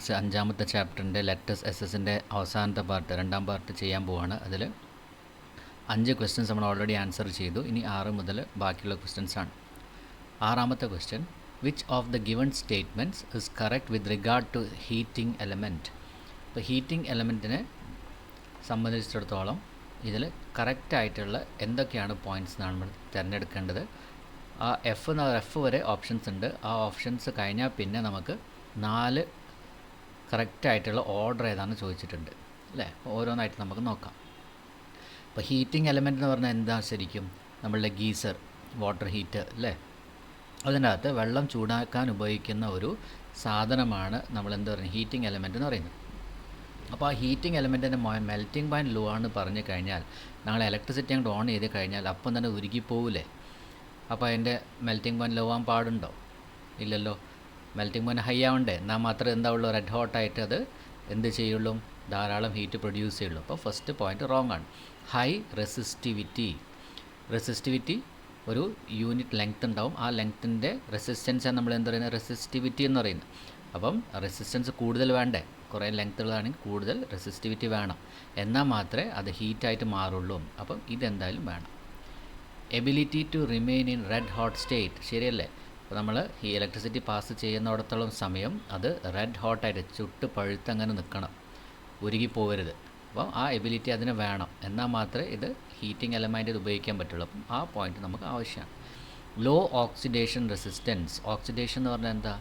Physics 5ാമത്തെ ചാപ്റ്ററിൻ്റെ let's S എസിൻ്റെ അവസാനത്തെ പാർട്ട് 2ാം പാർട്ട് ചെയ്യാൻ പോവാണ്. അതിൽ 5 ക്വസ്റ്റ്യൻസ് നമ്മൾ ഓൾറെഡി ആൻസർ ചെയ്തു. ഇനി 6 മുതൽ ബാക്കിയുള്ള ക്വസ്റ്റ്യൻസ് ആണ്. 6ാമത്തെ question, which of the given statements is correct with regard to heating element. ഇപ്പോൾ ഹീറ്റിംഗ് എലമെൻറ്റിനെ സംബന്ധിച്ചിടത്തോളം ഇതിൽ കറക്റ്റായിട്ടുള്ള എന്തൊക്കെയാണ് പോയിൻറ്റ്സ് എന്നാണ് നമ്മൾ തിരഞ്ഞെടുക്കേണ്ടത്. ആ എഫ് വരെ ഓപ്ഷൻസ് ഉണ്ട്. ആ ഓപ്ഷൻസ് കഴിഞ്ഞാൽ പിന്നെ നമുക്ക് 4 കറക്റ്റായിട്ടുള്ള ഓർഡർ ഏതാണെന്ന് ചോദിച്ചിട്ടുണ്ട് അല്ലേ. ഓരോന്നായിട്ട് നമുക്ക് നോക്കാം. ഇപ്പോൾ ഹീറ്റിംഗ് എലമെൻറ്റ് എന്ന് പറഞ്ഞാൽ എന്താ ശരിക്കും? നമ്മളുടെ ഗീസർ, വാട്ടർ ഹീറ്റർ അല്ലേ, അതിനകത്ത് വെള്ളം ചൂടാക്കാൻ ഉപയോഗിക്കുന്ന ഒരു സാധനമാണ് നമ്മൾ എന്താ പറയുക ഹീറ്റിംഗ് എലമെൻറ്റ് എന്ന് പറയുന്നത്. അപ്പോൾ ആ ഹീറ്റിംഗ് എലമെൻറ്റിൻ്റെ മെൽറ്റിംഗ് പോയിൻറ്റ് ലോ ആണ് പറഞ്ഞു കഴിഞ്ഞാൽ നമ്മൾ ഇലക്ട്രിസിറ്റി അങ്ങോട്ട് ഓൺ ചെയ്ത് കഴിഞ്ഞാൽ അപ്പം തന്നെ ഉരുകിപ്പോവില്ലേ. അപ്പോൾ അതിൻ്റെ മെൽറ്റിംഗ് പോയിൻറ്റ് ലോ ആവാൻ പാടുണ്ടോ? ഇല്ലല്ലോ. മെൽറ്റിംഗ് പോയിൻറ്റ് ഹൈ ആവണ്ടേ, എന്നാൽ മാത്രമേ എന്താ ഉള്ളൂ, റെഡ് ഹോട്ടായിട്ട് അത് എന്ത് ചെയ്യുള്ളൂ, ധാരാളം ഹീറ്റ് പ്രൊഡ്യൂസ് ചെയ്യുള്ളൂ. അപ്പോൾ ഫസ്റ്റ് പോയിൻറ്റ് റോങ് ആണ്. ഹൈ റെസിസ്റ്റിവിറ്റി ഒരു യൂണിറ്റ് ലെങ്ത് ഉണ്ടാവും. ആ ലെങ്ത്തിൻ്റെ റെസിസ്റ്റൻസാണ് നമ്മൾ എന്താ പറയുന്നത് റെസിസ്റ്റിവിറ്റി എന്ന് പറയുന്നത്. അപ്പം റെസിസ്റ്റൻസ് കൂടുതൽ വേണ്ടേ, കുറേ ലെങ്ത്തുകളാണെങ്കിൽ കൂടുതൽ റെസിസ്റ്റിവിറ്റി വേണം, എന്നാൽ മാത്രമേ അത് ഹീറ്റായിട്ട് മാറുള്ളൂ. അപ്പം ഇതെന്തായാലും വേണം. Ability to remain in red hot state, ശരിയല്ലേ. അപ്പോൾ നമ്മൾ ഈ ഇലക്ട്രിസിറ്റി പാസ് ചെയ്യുന്നിടത്തോളം സമയം അത് റെഡ് ഹോട്ടായിട്ട് ചുട്ട് പഴുത്തങ്ങനെ നിൽക്കണം, ഉരുകിപ്പോകരുത്. അപ്പോൾ ആ എബിലിറ്റി അതിന് വേണം, എന്നാൽ മാത്രമേ ഇത് ഹീറ്റിംഗ് എലമെൻറ്റ് ഇത് ഉപയോഗിക്കാൻ പറ്റുള്ളൂ. അപ്പം ആ പോയിൻറ്റ് നമുക്ക് ആവശ്യമാണ്. Law oxidation resistance. ഓക്സിഡേഷൻ എന്ന് പറഞ്ഞാൽ എന്താ?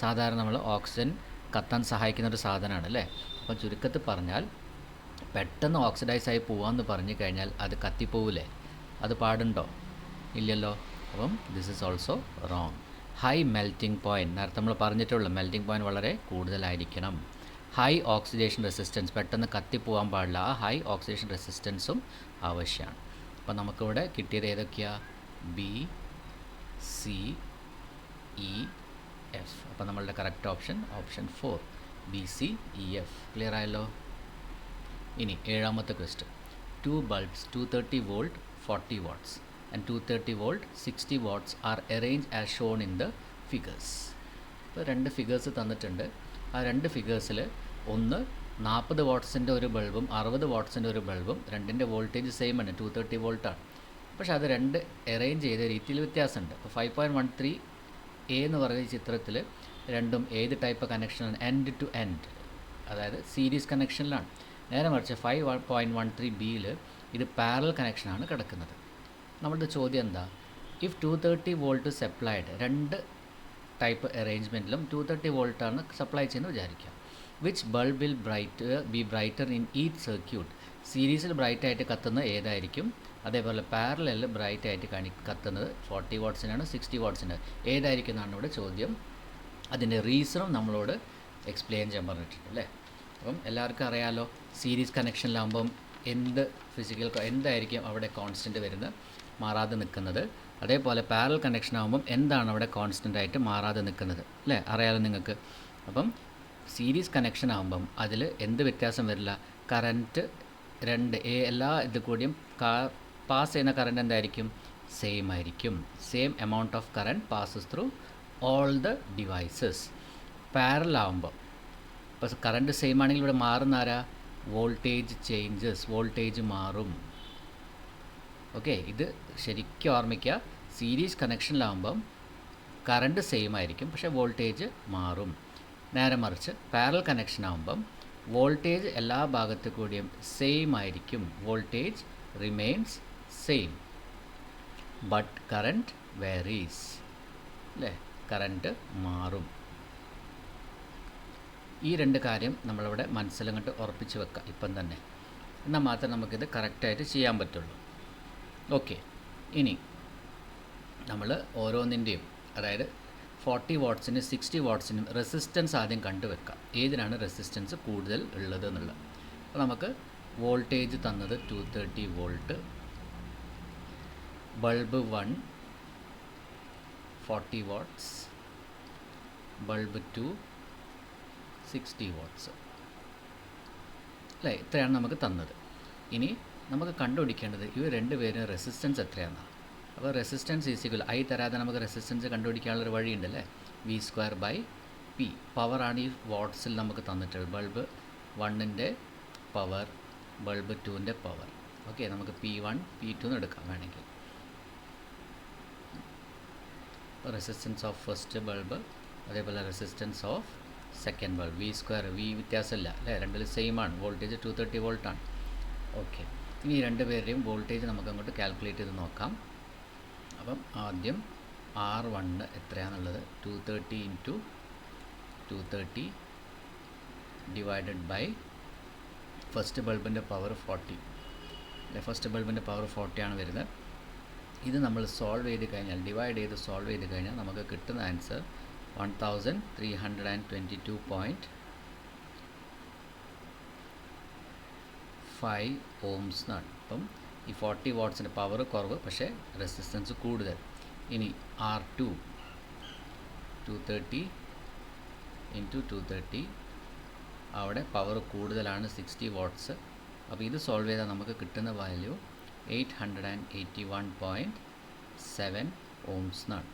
സാധാരണ നമ്മൾ ഓക്സിജൻ കത്താൻ സഹായിക്കുന്ന ഒരു സാധനമാണ് അല്ലേ. അപ്പം ചുരുക്കത്തിൽ പറഞ്ഞാൽ പെട്ടെന്ന് ഓക്സിഡൈസ് ആയി പോകാമെന്ന് പറഞ്ഞു കഴിഞ്ഞാൽ അത് കത്തിപ്പോവില്ലേ, അത് പാടുണ്ടോ? ഇല്ലല്ലോ. അപ്പം this is also wrong. High melting point, നേരത്തെ നമ്മൾ പറഞ്ഞിട്ടുള്ള മെൽറ്റിംഗ് പോയിൻറ്റ് വളരെ കൂടുതലായിരിക്കണം. ഹൈ ഓക്സിഡേഷൻ റെസിസ്റ്റൻസ്, പെട്ടെന്ന് കത്തിപ്പോകാൻ പാടില്ല. ആ ഹൈ ഓക്സിഡേഷൻ റെസിസ്റ്റൻസും ആവശ്യമാണ്. അപ്പോൾ നമുക്കിവിടെ കിട്ടിയത് ഏതൊക്കെയാണ്? B, C, E, F. അപ്പോൾ നമ്മളുടെ correct option 4 B, C, E, F. Clear ആയല്ലോ. ഇനി 7ാമത്തെ question, 2 bulbs 230 volt 40 watts and 230 volt 60 watts are arranged as shown in the figures. ഇപ്പോൾ 2 ഫിഗേഴ്സ് തന്നിട്ടുണ്ട്. ആ 2 ഫിഗേഴ്സിൽ ഒന്ന് 40 വാട്ട്സിൻ്റെ ഒരു ബൾബും 60 വാട്ട്സിൻ്റെ ഒരു ബൾബും, രണ്ടിൻ്റെ വോൾട്ടേജ് സെയിം ആണ്, 230 വോൾട്ടാണ്. പക്ഷേ അത് 2 അറേഞ്ച് ചെയ്ത രീതിയിൽ വ്യത്യാസമുണ്ട്. ഇപ്പോൾ 5.13 എ എന്ന് പറയുന്ന ചിത്രത്തിൽ രണ്ടും ഏത് ടൈപ്പ് കണക്ഷനാണ്? എൻഡ് ടു എൻഡ്, അതായത് സീരീസ് കണക്ഷനിലാണ്. നേരെ മറിച്ച് 5.13 ബിയിൽ ഇത് പാരലൽ കണക്ഷനാണ് കിടക്കുന്നത്. നമ്മളുടെ ചോദ്യം എന്താ? ഇഫ് 230 വോൾട്ട് സപ്ലൈഡ്, 2 ടൈപ്പ് അറേഞ്ച്മെൻറ്റിലും 230 വോൾട്ടാണ് സപ്ലൈ ചെയ്യുന്നത് വിചാരിക്കാം. Which bulb will be brighter in each circuit. സീരീസിൽ ബ്രൈറ്റായിട്ട് കത്തുന്നത് ഏതായിരിക്കും? അതേപോലെ പാരലൽ ബ്രൈറ്റായിട്ട് കത്തുന്നത് 40 വാട്ട്സിനാണ് 60 വാട്ട്സിനാണ്, ഏതായിരിക്കും എന്നാണ് ഇവിടെ ചോദ്യം. അതിൻ്റെ റീസണും നമ്മളോട് എക്സ്പ്ലെയിൻ ചെയ്യാൻ പറഞ്ഞിട്ടുണ്ട് അല്ലേ. അപ്പം എല്ലാവർക്കും അറിയാമല്ലോ, സീരീസ് കണക്ഷനിലാകുമ്പം എന്ത് എന്തായിരിക്കും അവിടെ കോൺസ്റ്റൻറ്റ് വരുന്നത്, മാറാതെ നിൽക്കുന്നത്. അതേപോലെ പാരലൽ കണക്ഷൻ ആകുമ്പം എന്താണ് അവിടെ കോൺസ്റ്റൻ്റ് ആയിട്ട് മാറാതെ നിൽക്കുന്നത് അല്ലേ, അറിയാലോ നിങ്ങൾക്ക്. അപ്പം സീരീസ് കണക്ഷൻ ആകുമ്പം അതിൽ എന്ത് വ്യത്യാസം വരില്ല, കറൻറ്റ് എല്ലാ ഇത് കൂടിയും പാസ് ചെയ്യുന്ന കറൻറ്റ് എന്തായിരിക്കും? സെയിം ആയിരിക്കും. Same amount of current passes through all the devices. Parallel ആകുമ്പോൾ ഇപ്പോൾ കറൻറ്റ് സെയിം ആണെങ്കിൽ ഇവിടെ മാറുന്ന ആരാ? വോൾട്ടേജ് ചേഞ്ചസ്, വോൾട്ടേജ് മാറും. ഓക്കെ, ഇത് ശരിക്കും ഓർമ്മിക്കുക. സീരീസ് കണക്ഷനിലാകുമ്പം കറൻറ്റ് സെയിം ആയിരിക്കും, പക്ഷേ വോൾട്ടേജ് മാറും. നേരെ മറിച്ച് പാരലൽ കണക്ഷൻ ആകുമ്പം വോൾട്ടേജ് എല്ലാ ഭാഗത്തു കൂടിയും സെയിം ആയിരിക്കും, voltage remains same, but current varies അല്ലേ, കറൻറ്റ് മാറും. ഈ 2 കാര്യം നമ്മളിവിടെ മനസ്സിലങ്ങോട്ട് ഉറപ്പിച്ച് വെക്കാം ഇപ്പം തന്നെ, എന്നാൽ മാത്രമേ നമുക്കിത് കറക്റ്റായിട്ട് ചെയ്യാൻ പറ്റുള്ളൂ. ഓക്കെ, ഇനി നമ്മൾ ഓരോന്നിൻ്റെയും, അതായത് 40 വാട്ട്സിനും 60 വാട്ട്സിനും റെസിസ്റ്റൻസ് ആദ്യം കണ്ടുവെക്കാം, ഏതിനാണ് റെസിസ്റ്റൻസ് കൂടുതൽ ഉള്ളത് എന്നുള്ളത്. അപ്പോൾ നമുക്ക് വോൾട്ടേജ് തന്നത് 230 volt, bulb 1 40 watts, bulb 2 60 watts അല്ലേ, ഇത്രയാണ് നമുക്ക് തന്നത്. ഇനി നമുക്ക് കണ്ടുപിടിക്കേണ്ടത് ഇവർ 2 പേരും റെസിസ്റ്റൻസ് എത്രയാണ്. അപ്പോൾ റെസിസ്റ്റൻസ് ഈസിക്കൽ ഐ തരാതെ നമുക്ക് റെസിസ്റ്റൻസ് കണ്ടുപിടിക്കാനുള്ളൊരു വഴിയുണ്ടല്ലേ, V² പി പവറാണ് ഈ വാട്ട്സിൽ നമുക്ക് തന്നിട്ടുള്ളത്. ബൾബ് 1ൻ്റെ പവർ, ബൾബ് 2ൻ്റെ പവർ. ഓക്കെ, നമുക്ക് P1 P2 എന്ന് എടുക്കാം വേണമെങ്കിൽ. റെസിസ്റ്റൻസ് ഓഫ് ഫസ്റ്റ് ബൾബ്, അതേപോലെ resistance of second bulb. V², V വ്യത്യാസമില്ല അല്ലേ, രണ്ടിലും സെയിം ആണ്. വോൾട്ടേജ് 230 വോൾട്ടാണ്. ഓക്കെ, ഇനി ഈ രണ്ട് പേരുടെയും വോൾട്ടേജ് നമുക്ക് അങ്ങോട്ട് കാൽക്കുലേറ്റ് ചെയ്ത് നോക്കാം. അപ്പം ആദ്യം R1 എത്രയാണെന്നുള്ളത് 230 × 230 ഡിവൈഡഡ് ബൈ ഫസ്റ്റ് ബൾബിൻ്റെ പവർ 40 അല്ലേ. ഫസ്റ്റ് ബൾബിൻ്റെ പവർ 40 ആണ് വരുന്നത്. ഇത് നമ്മൾ സോൾവ് ചെയ്ത് കഴിഞ്ഞാൽ, ഡിവൈഡ് ചെയ്ത് സോൾവ് ചെയ്ത് കഴിഞ്ഞാൽ നമുക്ക് കിട്ടുന്ന ആൻസർ 1322.5 ohms എന്നാണ്. അപ്പം ഈ 40 വാട്ട്സിൻ്റെ പവർ കുറവ്, പക്ഷേ റെസിസ്റ്റൻസ് കൂടുതൽ. ഇനി R2 230 × 230, അവിടെ പവർ കൂടുതലാണ് 60 വാട്ട്സ്. അപ്പോൾ ഇത് സോൾവ് ചെയ്താൽ നമുക്ക് കിട്ടുന്ന വാല്യൂ 881.7 ohms എന്നാണ്.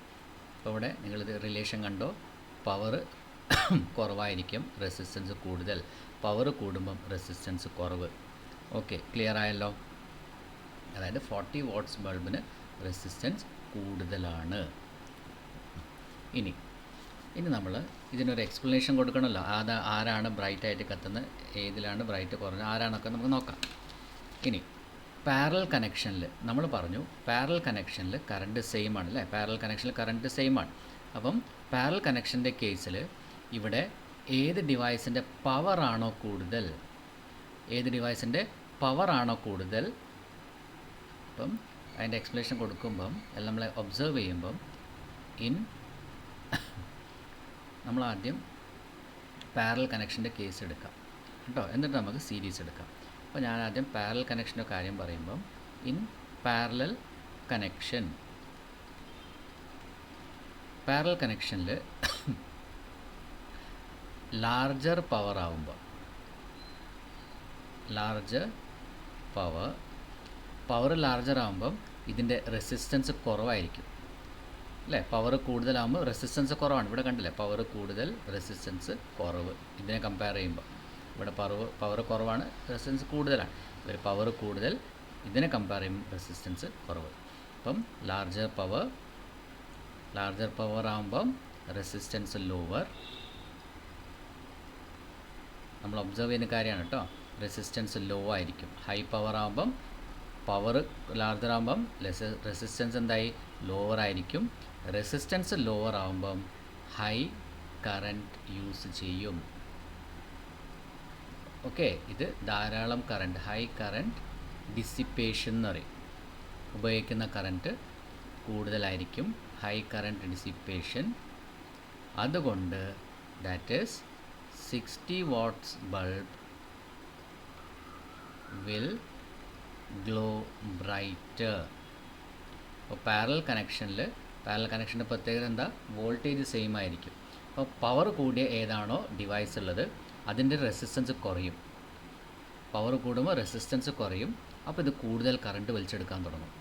അപ്പോൾ ഇവിടെ നിങ്ങളിത് റിലേഷൻ കണ്ടോ, പവർ കുറവായിരിക്കും, റെസിസ്റ്റൻസ് കൂടുതൽ. പവർ കൂടുമ്പം റെസിസ്റ്റൻസ് കുറവ്. ഓക്കെ, ക്ലിയർ ആയല്ലോ. അതായത് 40 വാട്ട്സ് ബൾബിന് റെസിസ്റ്റൻസ് കൂടുതലാണ്. ഇനി നമ്മൾ ഇതിനൊരു എക്സ്പ്ലനേഷൻ കൊടുക്കണമല്ലോ. ആരാണ് ബ്രൈറ്റ് ആയിട്ട് കത്തുന്നത്, ഏതിലാണ് ബ്രൈറ്റ് കുറഞ്ഞത്, ആരാണൊക്കെ നമുക്ക് നോക്കാം. ഇനി പാരലൽ കണക്ഷനിൽ നമ്മൾ പറഞ്ഞു, പാരലൽ കണക്ഷനിൽ കറണ്ട് സെയിം ആണ് അല്ലേ. പാരലൽ കണക്ഷനിൽ കറണ്ട് സെയിം ആണ്. അപ്പം പാരലൽ കണക്ഷൻ്റെ കേസിൽ ഇവിടെ ഏത് ഡിവൈസിൻ്റെ പവറാണോ കൂടുതൽ, അപ്പം അതിൻ്റെ എക്സ്പ്ലനേഷൻ കൊടുക്കുമ്പം എല്ലാം നമ്മൾ ഒബ്സർവ് ചെയ്യുമ്പം നമ്മൾ ആദ്യം പാരലൽ കണക്ഷൻ്റെ കേസ് എടുക്കാം കേട്ടോ, എന്നിട്ട് നമുക്ക് സീരീസ് എടുക്കാം. അപ്പോൾ ഞാൻ ആദ്യം പാരലൽ കണക്ഷൻ്റെ കാര്യം പറയുമ്പം, ഇൻ പാരലൽ കണക്ഷനിൽ ലാർജർ പവർ ആവുമ്പോൾ, പവർ ലാർജർ ആകുമ്പം ഇതിൻ്റെ റെസിസ്റ്റൻസ് കുറവായിരിക്കും അല്ലേ. പവർ കൂടുതലാകുമ്പോൾ റെസിസ്റ്റൻസ് കുറവാണ്. ഇവിടെ കണ്ടില്ലേ, പവർ കൂടുതൽ റെസിസ്റ്റൻസ് കുറവ്. ഇതിനെ കമ്പയർ ചെയ്യുമ്പോൾ ഇവിടെ പവർ കുറവാണ്, റെസിസ്റ്റൻസ് കൂടുതലാണ്. ഇവിടെ പവർ കൂടുതൽ, ഇതിനെ കമ്പയർ ചെയ്യുമ്പോൾ റെസിസ്റ്റൻസ് കുറവ്. അപ്പം ലാർജർ പവർ ആകുമ്പം റെസിസ്റ്റൻസ് ലോവർ. നമ്മൾ ഒബ്സർവ് ചെയ്യുന്ന കാര്യമാണ് കേട്ടോ. റെസിസ്റ്റൻസ് ലോ ആയിരിക്കും. ഹൈ പവർ ആകുമ്പം, പവർ ലാർജർ ആകുമ്പം റെസിസ്റ്റൻസ് എന്തായി, ലോവർ ആയിരിക്കും. റെസിസ്റ്റൻസ് ലോവർ ആകുമ്പം ഹൈ കറണ്ട് യൂസ് ചെയ്യും. ഓക്കെ, ഇത് ധാരാളം കറണ്ട്, ഹൈ കറണ്ട് ഡിസിപ്പേഷൻ എന്ന് പറയും. ഉപയോഗിക്കുന്ന കറണ്ട് കൂടുതലായിരിക്കും, ഹൈ കറണ്ട് ഡിസിപ്പേഷൻ. അതുകൊണ്ട് that is 60 watts bulb will glow brighter. അപ്പോൾ പാരലൽ കണക്ഷൻ്റെ പ്രത്യേകത എന്താ, വോൾട്ടേജ് സെയിം ആയിരിക്കും. അപ്പോൾ പവർ കൂടിയ ഏതാണോ ഡിവൈസ് ഉള്ളത് അതിൻ്റെ റെസിസ്റ്റൻസ് കുറയും. പവർ കൂടുമ്പോൾ റെസിസ്റ്റൻസ് കുറയും. അപ്പോൾ ഇത് കൂടുതൽ കറണ്ട് വലിച്ചെടുക്കാൻ തുടങ്ങും.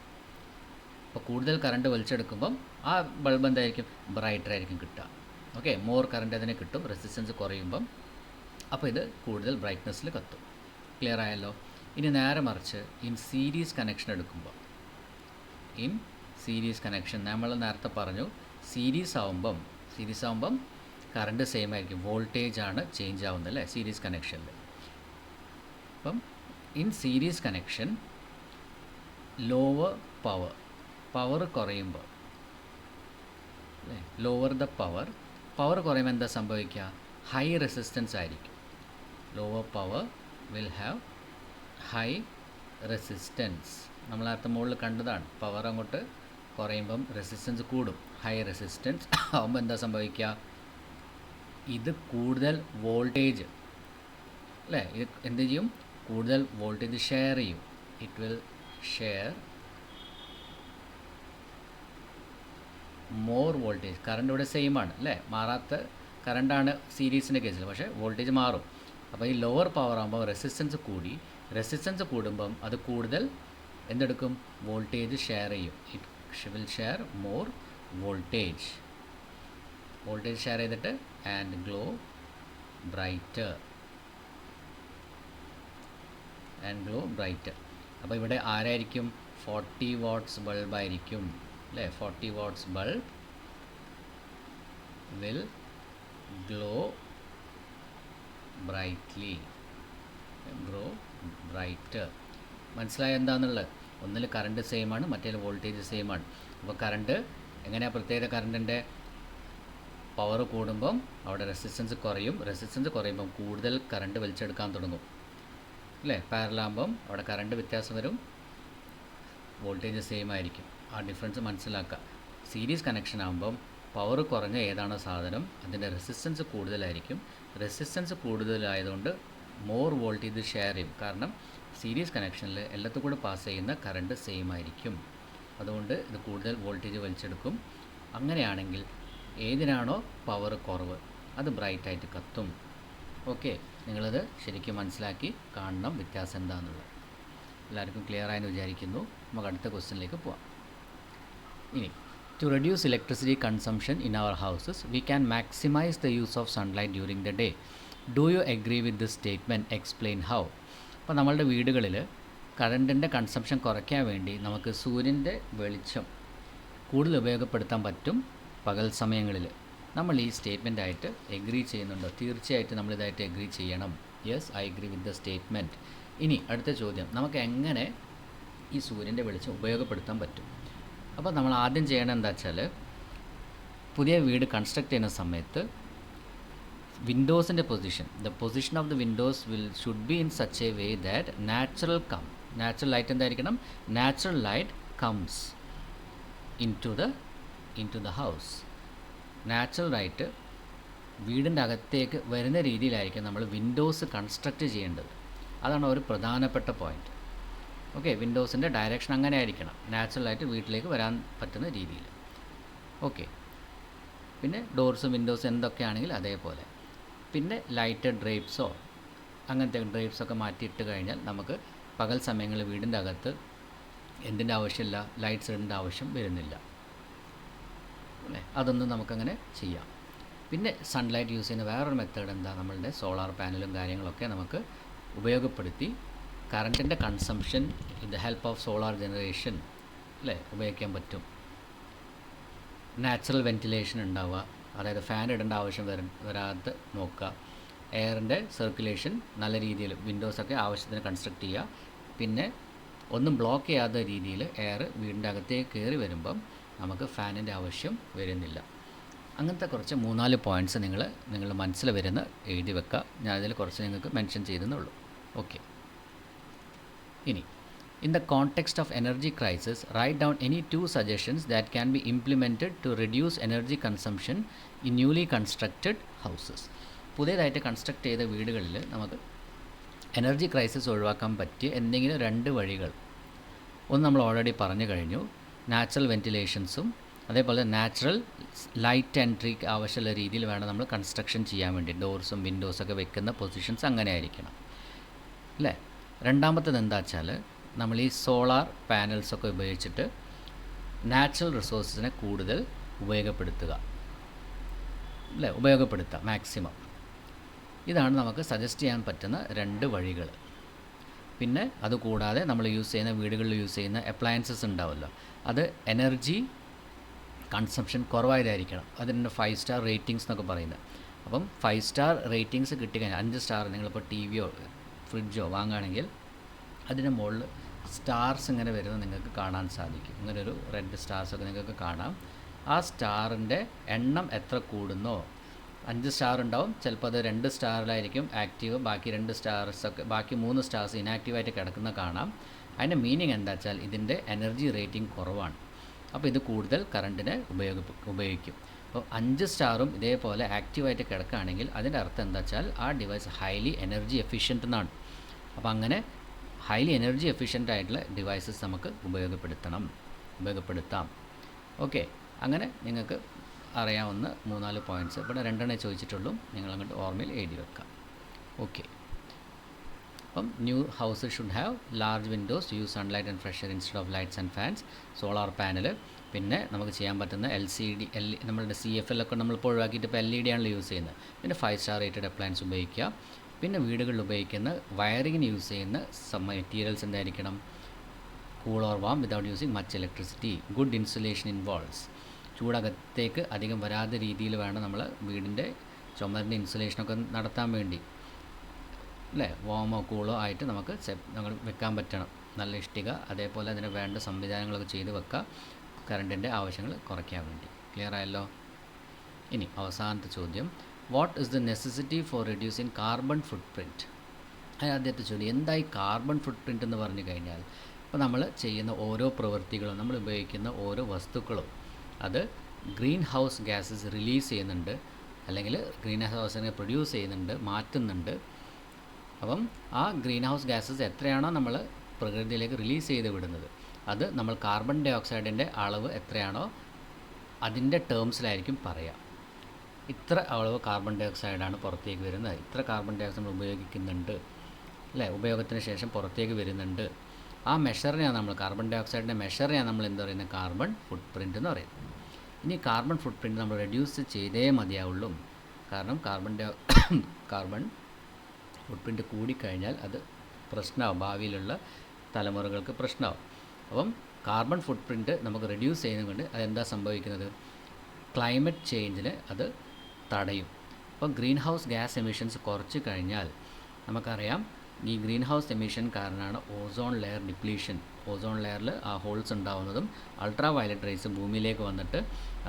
അപ്പോൾ കൂടുതൽ കറണ്ട് വലിച്ചെടുക്കുമ്പം ആ ബൾബ് എന്തായിരിക്കും, ബ്രൈറ്റർ ആയിരിക്കും കിട്ടുക. ഓക്കെ, മോർ കറണ്ട് അതിന് കിട്ടും റെസിസ്റ്റൻസ് കുറയുമ്പം. അപ്പോൾ ഇത് കൂടുതൽ ബ്രൈറ്റ്നസ്സിൽ കത്തും. ക്ലിയർ ആയല്ലോ. ഇനി നേരെ മറിച്ച് ഇൻ സീരീസ് കണക്ഷൻ എടുക്കുമ്പോൾ, നമ്മൾ നേരത്തെ പറഞ്ഞു, സീരീസ് ആവുമ്പം കറണ്ട് സെയിം ആയിരിക്കും, വോൾട്ടേജ് ആണ് ചേഞ്ച് ആവുന്നത് അല്ലേ സീരീസ് കണക്ഷനിൽ. അപ്പം in series connection lower power കുറയുമ്പോൾ അല്ലേ, ലോവർ ദ പവർ കുറയുമ്പോൾ എന്താ സംഭവിക്കുക, ഹൈ റെസിസ്റ്റൻസ് ആയിരിക്കും. Lower power will have high resistance. നമ്മൾ നേരത്തെ മുകളിൽ കണ്ടതാണ്. പവർ അങ്ങോട്ട് കുറയുമ്പം റെസിസ്റ്റൻസ് കൂടും. ഹൈ റെസിസ്റ്റൻസ് ആകുമ്പോൾ എന്താ സംഭവിക്കുക, ഇത് കൂടുതൽ വോൾട്ടേജ് അല്ലേ, ഇത് എന്ത് ചെയ്യും, കൂടുതൽ വോൾട്ടേജ് ഷെയർ ചെയ്യും. It will share more voltage. Current ഇവിടെ സെയിം ആണ് അല്ലേ, മാറാത്ത കറണ്ടാണ് സീരീസിൻ്റെ കേസിൽ, പക്ഷേ വോൾട്ടേജ് മാറും. അപ്പോൾ ഈ ലോവർ പവർ ആകുമ്പോൾ റെസിസ്റ്റൻസ് കൂടുമ്പം അത് കൂടുതൽ എന്തെടുക്കും, വോൾട്ടേജ് ഷെയർ ചെയ്യും. It will share more voltage. Voltage share ചെയ്തിട്ട് ആൻഡ് ഗ്ലോ ബ്രൈറ്റർ അപ്പോൾ ഇവിടെ ആരായിരിക്കും 40 വാട്ട്സ് ബൾബായിരിക്കും അല്ലേ. 40 watts bulb will glow brighter. മനസ്സിലായ എന്താണെന്നുള്ളത്? ഒന്നിൽ കറണ്ട് സെയിം ആണ്, മറ്റേ വോൾട്ടേജ് സെയിം ആണ്. അപ്പോൾ കറണ്ട് എങ്ങനെയാണ് പ്രത്യേകത? കറണ്ടിൻ്റെ പവർ കൂടുമ്പം അവിടെ റെസിസ്റ്റൻസ് കുറയും. റെസിസ്റ്റൻസ് കുറയുമ്പം കൂടുതൽ കറണ്ട് വലിച്ചെടുക്കാൻ തുടങ്ങും അല്ലേ. പാരലാകുമ്പം അവിടെ കറണ്ട് വ്യത്യാസം വരും, വോൾട്ടേജ് സെയിം ആയിരിക്കും. ആ ഡിഫറൻസ് മനസ്സിലാക്കുക. സീരീസ് കണക്ഷൻ ആകുമ്പം പവർ കുറഞ്ഞ ഏതാണോ സാധനം അതിൻ്റെ റെസിസ്റ്റൻസ് കൂടുതലായിരിക്കും. റെസിസ്റ്റൻസ് കൂടുതലായതുകൊണ്ട് മോർ വോൾട്ടേജ് ഷെയർ ചെയ്യും. കാരണം സീരീസ് കണക്ഷനിൽ എല്ലാത്തും കൂടെ പാസ് ചെയ്യുന്ന കറണ്ട് സെയിം ആയിരിക്കും. അതുകൊണ്ട് ഇത് കൂടുതൽ വോൾട്ടേജ് വലിച്ചെടുക്കും. അങ്ങനെയാണെങ്കിൽ ഏതിനാണോ പവർ കുറവ് അത് ബ്രൈറ്റായിട്ട് കത്തും. ഓക്കെ, നിങ്ങളത് ശരിക്കും മനസ്സിലാക്കി കാണണം വ്യത്യാസം എന്താണെന്നുള്ളത്. എല്ലാവർക്കും ക്ലിയർ ആയെന്ന് വിചാരിക്കുന്നു. നമുക്ക് അടുത്ത ക്വസ്റ്റ്യനിലേക്ക് പോവാം. ഇനി to reduce electricity consumption in our houses we can maximize the use of sunlight during the day. Do you agree with this statement? Explain how. അപ്പോൾ നമ്മളുടെ വീടുകളിൽ കറണ്ടിൻ്റെ കൺസംഷൻ കുറയ്ക്കാൻ വേണ്ടി നമുക്ക് സൂര്യൻ്റെ വെളിച്ചം കൂടുതൽ ഉപയോഗപ്പെടുത്താൻ പറ്റും പകൽ സമയങ്ങളിൽ. നമ്മൾ ഈ സ്റ്റേറ്റ്മെൻറ്റായിട്ട് എഗ്രി ചെയ്യുന്നുണ്ടോ? തീർച്ചയായിട്ടും നമ്മളിതായിട്ട് എഗ്രി ചെയ്യണം. Yes, I agree with the statement. ഇനി അടുത്ത ചോദ്യം, നമുക്ക് എങ്ങനെ ഈ സൂര്യൻ്റെ വെളിച്ചം ഉപയോഗപ്പെടുത്താൻ പറ്റും? അപ്പോൾ നമ്മൾ ആദ്യം ചെയ്യണം എന്താ വെച്ചാൽ, പുതിയ വീട് കൺസ്ട്രക്ട് ചെയ്യുന്ന സമയത്ത് വിൻഡോസിൻ്റെ the position of the windows should be in such a way that natural light എന്തായിരിക്കണം? Natural light comes into the house. Natural light വീടിൻ്റെ അകത്തേക്ക് വരുന്ന രീതിയിലായിരിക്കും നമ്മൾ വിൻഡോസ് കൺസ്ട്രക്റ്റ് ചെയ്യേണ്ടത്. അതാണ് ഒരു പ്രധാനപ്പെട്ട പോയിൻറ്റ്. ഓക്കെ, വിൻഡോസിൻ്റെ ഡയറക്ഷൻ അങ്ങനെ ആയിരിക്കണം, നാച്ചുറലായിട്ട് വീട്ടിലേക്ക് വരാൻ പറ്റുന്ന രീതിയിൽ. ഓക്കെ, പിന്നെ ഡോർസും വിൻഡോസും എന്തൊക്കെയാണെങ്കിൽ അതേപോലെ. പിന്നെ ലൈറ്റഡ് ഡ്രേപ്സോ അങ്ങനത്തെ ഡ്രേപ്സൊക്കെ മാറ്റിയിട്ട് കഴിഞ്ഞാൽ നമുക്ക് പകൽ സമയങ്ങളിൽ വീടിൻ്റെ അകത്ത് എന്തിൻ്റെ ആവശ്യമില്ല, ലൈറ്റ്സ് ഇടേണ്ട ആവശ്യം വരുന്നില്ല അല്ലേ. അതൊന്നും നമുക്കങ്ങനെ ചെയ്യാം. പിന്നെ സൺലൈറ്റ് യൂസ് ചെയ്യുന്ന വേറൊരു മെത്തേഡ് എന്താ, നമ്മളുടെ സോളാർ പാനലും കാര്യങ്ങളൊക്കെ നമുക്ക് ഉപയോഗപ്പെടുത്തി കറണ്ടിൻ്റെ consumption with the help of solar generation അല്ലേ ഉപയോഗിക്കാൻ പറ്റും. നാച്ചുറൽ വെൻറ്റിലേഷൻ ഉണ്ടാവുക, അതായത് ഫാൻ ഇടേണ്ട ആവശ്യം വരാതെ നോക്കുക. എയറിൻ്റെ സർക്കുലേഷൻ നല്ല രീതിയിൽ വിൻഡോസൊക്കെ ആവശ്യത്തിന് കൺസ്ട്രക്റ്റ് ചെയ്യുക. പിന്നെ ഒന്നും ബ്ലോക്ക് ചെയ്യാത്ത രീതിയിൽ എയർ വീടിൻ്റെ അകത്തേക്ക് കയറി വരുമ്പം നമുക്ക് ഫാനിൻ്റെ ആവശ്യം വരുന്നില്ല. അങ്ങനത്തെ കുറച്ച് 3-4 പോയിൻറ്റ്സ് നിങ്ങളുടെ മനസ്സിൽ വരുന്ന എഴുതി വെക്കുക. ഞാൻ അതിൽ കുറച്ച് നിങ്ങൾക്ക് മെൻഷൻ ചെയ്തെന്നുള്ളൂ. ഓക്കെ, ഇനി in the context of energy crisis write down any 2 suggestions that can be implemented to reduce energy consumption in newly constructed houses. പുതിയതായിട്ട് കൺസ്ട്രക്ട് ചെയ്ത വീടുകളിൽ നമുക്ക് എനർജി ക്രൈസിസ് ഒഴിവാക്കാൻ പറ്റിയ എന്തെങ്കിലും 2 വഴികൾ. ഒന്ന് നമ്മൾ ഓൾറെഡി പറഞ്ഞു കഴിഞ്ഞു, നാച്ചുറൽ വെൻറ്റിലേഷൻസും അതേപോലെ നാച്ചുറൽ ലൈറ്റ് എൻട്രിക്ക് ആവശ്യമുള്ള രീതിയിൽ വേണം നമ്മൾ കൺസ്ട്രക്ഷൻ ചെയ്യാൻ വേണ്ടി. ഡോർസും വിൻഡോസൊക്കെ വെക്കുന്ന പൊസിഷൻസ് അങ്ങനെ ആയിരിക്കണം അല്ലേ. രണ്ടാമത്തത് എന്താ വെച്ചാൽ, നമ്മൾ ഈ സോളാർ പാനൽസൊക്കെ ഉപയോഗിച്ചിട്ട് നാച്ചുറൽ റിസോഴ്സസിനെ കൂടുതൽ ഉപയോഗപ്പെടുത്തുക അല്ലേ, ഉപയോഗപ്പെടുത്തുക മാക്സിമം. ഇതാണ് നമുക്ക് സജസ്റ്റ് ചെയ്യാൻ പറ്റുന്ന 2 വഴികൾ. പിന്നെ അതുകൂടാതെ നമ്മൾ വീടുകളിൽ യൂസ് ചെയ്യുന്ന അപ്ലയൻസസ് ഉണ്ടാവുമല്ലോ, അത് എനർജി കൺസംഷൻ കുറവായതായിരിക്കണം. അതിൻ്റെ 5 സ്റ്റാർ റേറ്റിംഗ്സ് എന്നൊക്കെ പറയുന്നത്. അപ്പം 5 സ്റ്റാർ റേറ്റിംഗ്സ് കിട്ടിക്കഴിഞ്ഞാൽ 5 സ്റ്റാർ നിങ്ങളിപ്പോൾ ടിവിയോ ഫ്രിഡ്ജോ വാങ്ങുകയാണെങ്കിൽ അതിൻ്റെ മുകളിൽ സ്റ്റാർസ് ഇങ്ങനെ വരുന്നത് നിങ്ങൾക്ക് കാണാൻ സാധിക്കും. ഇങ്ങനെ ഒരു റെഡ് സ്റ്റാർസൊക്കെ നിങ്ങൾക്ക് കാണാം. ആ സ്റ്റാറിൻ്റെ എണ്ണം എത്ര കൂടുന്നോ, 5 സ്റ്റാർ ഉണ്ടാവും, ചിലപ്പോൾ അത് 2 സ്റ്റാറിലായിരിക്കും ആക്റ്റീവ്, ബാക്കി 2 സ്റ്റാർസൊക്കെ ബാക്കി 3 സ്റ്റാർസ് ഇനാക്റ്റീവായിട്ട് കിടക്കുന്ന കാണാം. അതിൻ്റെ മീനിങ് എന്താ വെച്ചാൽ ഇതിൻ്റെ എനർജി റേറ്റിംഗ് കുറവാണ്. അപ്പോൾ ഇത് കൂടുതൽ കറണ്ടിനെ ഉപയോഗിക്കും. അപ്പോൾ 5 സ്റ്റാറും ഇതേപോലെ ആക്റ്റീവായിട്ട് കിടക്കുകയാണെങ്കിൽ അതിൻ്റെ അർത്ഥം എന്താ വെച്ചാൽ ആ ഡിവൈസ് ഹൈലി എനർജി എഫിഷ്യൻ്റ് എന്നാണ്. അപ്പോൾ അങ്ങനെ ഹൈലി എനർജി എഫിഷ്യൻ്റ് ആയിട്ടുള്ള ഡിവൈസസ് നമുക്ക് ഉപയോഗപ്പെടുത്താം. ഓക്കെ, അങ്ങനെ നിങ്ങൾക്ക് അറിയാവുന്ന 3-4 പോയിൻറ്റ്സ് ഇവിടെ 2 ചോദിച്ചിട്ടുള്ളൂ, നിങ്ങളങ്ങോട്ട് ഓർമ്മയിൽ എഴുതി വെക്കാം. ഓക്കെ, അപ്പം new house should have large windows to use sunlight and fresh air instead of lights and fans, solar panel. പിന്നെ നമുക്ക് ചെയ്യാൻ പറ്റുന്ന LCD നമ്മളുടെ CFL ഒക്കെ നമ്മളിപ്പോൾ ഒഴിവാക്കിയിട്ട് ഇപ്പോൾ LED ആണല്ലോ യൂസ് ചെയ്യുന്നത്. പിന്നെ 5 സ്റ്റാർ റേറ്റഡ് അപ്ലയൻസ് ഉപയോഗിക്കുക. പിന്നെ വീടുകളിൽ ഉപയോഗിക്കുന്ന വയറിങ്ങിന് യൂസ് ചെയ്യുന്ന മെറ്റീരിയൽസ് എന്തായിരിക്കണം? Cool or warm without using much electricity. Good insulation in walls. ചൂടകത്തേക്ക് അധികം വരാത്ത രീതിയിൽ വേണം നമ്മൾ വീടിൻ്റെ ചുമരിൻ്റെ ഇൻസുലേഷനൊക്കെ നടത്താൻ വേണ്ടി, അല്ലേ? വാമോ കൂളോ ആയിട്ട് നമുക്ക് നമ്മൾ വെക്കാൻ പറ്റണം. നല്ല ഇഷ്ടിക, അതേപോലെ അതിന് വേണ്ട സംവിധാനങ്ങളൊക്കെ ചെയ്ത് വെക്കുക, കറണ്ടിൻ്റെ ആവശ്യങ്ങൾ കുറയ്ക്കാൻ വേണ്ടി. ക്ലിയർ ആയല്ലോ? ഇനി അവസാനത്തെ ചോദ്യം, what is the necessity for reducing carbon footprint? ആദ്യത്തെ ചോദ്യം, എന്തായി കാർബൺ ഫുട് പ്രിൻറ്റ് എന്ന് പറഞ്ഞു കഴിഞ്ഞാൽ, ഇപ്പോൾ നമ്മൾ ചെയ്യുന്ന ഓരോ പ്രവൃത്തികളും, നമ്മൾ ഉപയോഗിക്കുന്ന ഓരോ വസ്തുക്കളും അത് ഗ്രീൻ ഹൗസ് ഗ്യാസസ് റിലീസ് ചെയ്യുന്നുണ്ട്, അല്ലെങ്കിൽ ഗ്രീൻ ഹൗസിനെ പ്രൊഡ്യൂസ് ചെയ്യുന്നുണ്ട്, മാറ്റുന്നുണ്ട്. അപ്പം ആ ഗ്രീൻ ഹൗസ് ഗ്യാസസ് എത്രയാണോ നമ്മൾ പ്രകൃതിയിലേക്ക് റിലീസ് ചെയ്ത് വിടുന്നത്, അത് നമ്മൾ കാർബൺ ഡൈ ഓക്സൈഡിൻ്റെ അളവ് എത്രയാണോ അതിൻ്റെ ടേംസിലായിരിക്കും പറയുക. ഇത്ര അളവ് കാർബൺ ഡൈ ഓക്സൈഡാണ് പുറത്തേക്ക് വരുന്നത്, ഇത്ര കാർബൺ ഡൈ ഓക്സൈഡ് നമ്മൾ ഉപയോഗിക്കുന്നുണ്ട്, അല്ലേ? ഉപയോഗത്തിന് ശേഷം പുറത്തേക്ക് വരുന്നുണ്ട്. ആ മെഷറിനെയാണ് നമ്മൾ, കാർബൺ ഡൈ ഓക്സൈഡിൻ്റെ മെഷറിനെയാണ് നമ്മൾ എന്താ പറയുന്നത്? കാർബൺ ഫുട് പ്രിൻ്റ് എന്ന് പറയുന്നത്. ഇനി കാർബൺ ഫുട് പ്രിൻ്റ് നമ്മൾ റെഡ്യൂസ് ചെയ്തേ മതിയാവുള്ളൂ. കാരണം കാർബൺ ഫുട് പ്രിൻ്റ് കൂടിക്കഴിഞ്ഞാൽ അത് പ്രശ്നമാവും, ഭാവിയിലുള്ള തലമുറകൾക്ക് പ്രശ്നമാവും. അപ്പം കാർബൺ ഫുട് പ്രിൻ്റ് നമുക്ക് റെഡ്യൂസ് ചെയ്യുന്നതുകൊണ്ട് അതെന്താ സംഭവിക്കുന്നത്? ക്ലൈമറ്റ് ചേഞ്ചിന് അത് തടയും. അപ്പം ഗ്രീൻ ഹൗസ് ഗ്യാസ് എമിഷൻസ് കുറച്ച് കഴിഞ്ഞാൽ നമുക്കറിയാം, ഈ ഗ്രീൻ ഹൗസ് എമിഷൻ കാരണമാണ് ഓസോൺ ലെയർ ഡിപ്ലീഷൻ. ഓസോൺ ലെയറിൽ ആ ഹോൾസ് ഉണ്ടാവുന്നതും അൾട്രാ വയലറ്റ് റേസ് ഭൂമിയിലേക്ക് വന്നിട്ട്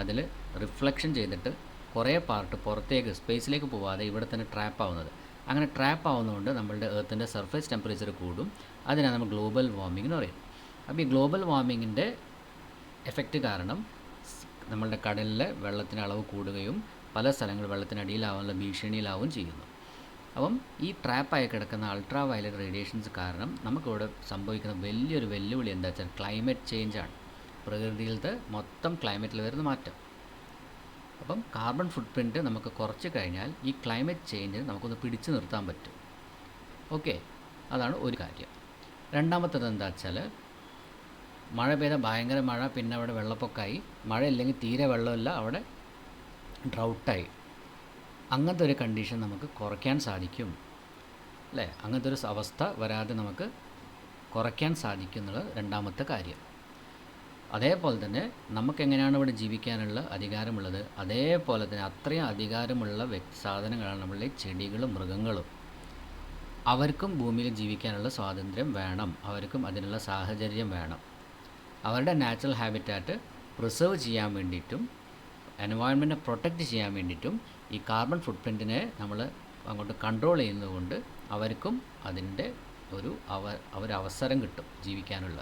അതിൽ റിഫ്ലക്ഷൻ ചെയ്തിട്ട് കുറേ പാർട്ട് പുറത്തേക്ക് സ്പേസിലേക്ക് പോവാതെ ഇവിടെ തന്നെ ട്രാപ്പ് ആവുന്നത്. അങ്ങനെ ട്രാപ്പ് ആവുന്നതുകൊണ്ട് നമ്മളുടെ എർത്തിൻ്റെ സർഫേസ് ടെമ്പറേച്ചർ കൂടും. അതിനാണ് നമ്മൾ ഗ്ലോബൽ വാർമിംഗ് എന്ന് പറയുന്നത്. അപ്പോൾ ഈ ഗ്ലോബൽ വാർമിങ്ങിൻ്റെ എഫക്റ്റ് കാരണം നമ്മളുടെ കടലിലെ വെള്ളത്തിൻ്റെ അളവ് കൂടുകയും പല സ്ഥലങ്ങളിൽ വെള്ളത്തിനടിയിലാവാനുള്ള ഭീഷണിയിലാവുകയും ചെയ്യുന്നു. അപ്പം ഈ ട്രാപ്പായി കിടക്കുന്ന അൾട്രാ വയലറ്റ് റേഡിയേഷൻസ് കാരണം നമുക്കിവിടെ സംഭവിക്കുന്ന വലിയൊരു വെല്ലുവിളി എന്താ വെച്ചാൽ ക്ലൈമറ്റ് ചേഞ്ചാണ്. പ്രകൃതിയിലത്തെ മൊത്തം ക്ലൈമറ്റിൽ വരുന്ന മാറ്റം. അപ്പം കാർബൺ ഫുട് പ്രിൻറ്റ് നമുക്ക് കുറച്ച് കഴിഞ്ഞാൽ ഈ ക്ലൈമറ്റ് ചേഞ്ചിന് നമുക്കൊന്ന് പിടിച്ചു നിർത്താൻ പറ്റും. ഓക്കെ, അതാണ് ഒരു കാര്യം. രണ്ടാമത്തേത് എന്താ വെച്ചാൽ, മഴ പെയ്ത ഭയങ്കര മഴ, പിന്നെ അവിടെ വെള്ളപ്പൊക്കമായി. മഴ ഇല്ലെങ്കിൽ തീരെ വെള്ളമില്ല, അവിടെ ഡ്രൗട്ടായി. അങ്ങനത്തെ ഒരു കണ്ടീഷൻ നമുക്ക് കുറയ്ക്കാൻ സാധിക്കും, അല്ലേ? അങ്ങനത്തെ ഒരു അവസ്ഥ വരാതെ നമുക്ക് കുറയ്ക്കാൻ സാധിക്കും എന്നുള്ളത് രണ്ടാമത്തെ കാര്യം. അതേപോലെ തന്നെ നമുക്കെങ്ങനെയാണ് ഇവിടെ ജീവിക്കാനുള്ള അധികാരമുള്ളത്, അതേപോലെ തന്നെ അത്രയും അധികാരമുള്ള സാധനങ്ങളാണ് നമ്മളുടെ ചെടികളും മൃഗങ്ങളും. അവർക്കും ഭൂമിയിൽ ജീവിക്കാനുള്ള സ്വാതന്ത്ര്യം വേണം, അവർക്കും അതിനുള്ള സാഹചര്യം വേണം. അവരുടെ നാച്ചുറൽ ഹാബിറ്റാറ്റ് പ്രിസർവ് ചെയ്യാൻ വേണ്ടിയിട്ടും എൻവയോൺമെൻറ്റിനെ പ്രൊട്ടക്റ്റ് ചെയ്യാൻ വേണ്ടിയിട്ടും ഈ കാർബൺ ഫുട് പ്രിൻറ്റിനെ നമ്മൾ അങ്ങോട്ട് കൺട്രോൾ ചെയ്യുന്നതുകൊണ്ട് അവർക്കും അതിൻ്റെ ഒരു അവസരം കിട്ടും ജീവിക്കാനുള്ള.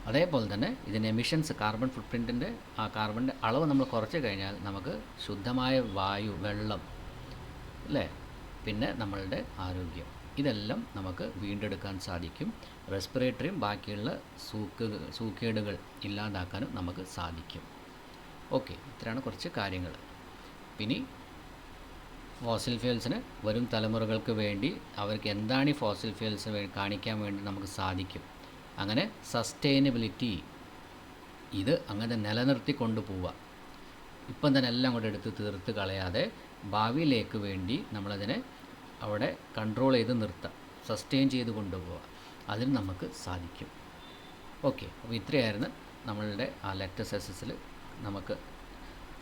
അതേപോലെ തന്നെ ഇതിൻ്റെ എമിഷൻസ്, കാർബൺ ഫുട് പ്രിൻറ്റിൻ്റെ ആ കാർബണിൻ്റെ അളവ് നമ്മൾ കുറച്ച് കഴിഞ്ഞാൽ നമുക്ക് ശുദ്ധമായ വായു, വെള്ളം, അല്ലേ? പിന്നെ നമ്മളുടെ ആരോഗ്യം, ഇതെല്ലാം നമുക്ക് വീണ്ടെടുക്കാൻ സാധിക്കും. റെസ്പിറേറ്ററിയും ബാക്കിയുള്ള സൂക്കേടുകൾ ഇല്ലാതാക്കാനും നമുക്ക് സാധിക്കും. ഓക്കെ, ഇത്രയാണ് കുറച്ച് കാര്യങ്ങൾ. പിന്നെ ഫോസിൽ ഫ്യൂൽസിന് വരും തലമുറകൾക്ക് വേണ്ടി അവർക്ക് എന്താണ് ഈ ഫോസിൽ ഫ്യൂൽസ് കാണിക്കാൻ വേണ്ടി നമുക്ക് സാധിക്കും. അങ്ങനെ സസ്റ്റൈനബിലിറ്റി ഇത് അങ്ങനെ നിലനിർത്തി കൊണ്ടുപോവുക. ഇപ്പം തന്നെ എല്ലാം കൂടെ എടുത്ത് തീർത്ത് കളയാതെ ഭാവിയിലേക്ക് വേണ്ടി നമ്മളതിനെ അവിടെ കൺട്രോൾ ചെയ്ത് നിർത്താം, സസ്റ്റെയിൻ ചെയ്ത് കൊണ്ടുപോവുക. അതിന് നമുക്ക് സാധിക്കും. ഓക്കെ, അപ്പോൾ ഇത്രയായിരുന്നു നമ്മളുടെ ആ ലെക്ചർ സെഷൻസിൽ നമുക്ക്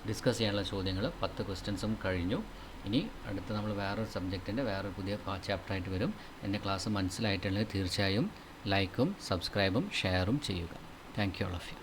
ഡിസ്കസ് ചെയ്യാനുള്ള ചോദ്യങ്ങൾ. 10 ക്വസ്റ്റ്യൻസും കഴിഞ്ഞു. ഇനി അടുത്ത് നമ്മൾ വേറൊരു സബ്ജക്റ്റിൻ്റെ വേറൊരു പുതിയ ചാപ്റ്ററായിട്ട് വരും. എൻ്റെ ക്ലാസ് മനസ്സിലായിട്ടുണ്ടെങ്കിൽ തീർച്ചയായും ലൈക്കും സബ്സ്ക്രൈബും ഷെയറും ചെയ്യുക. Thank you all of U.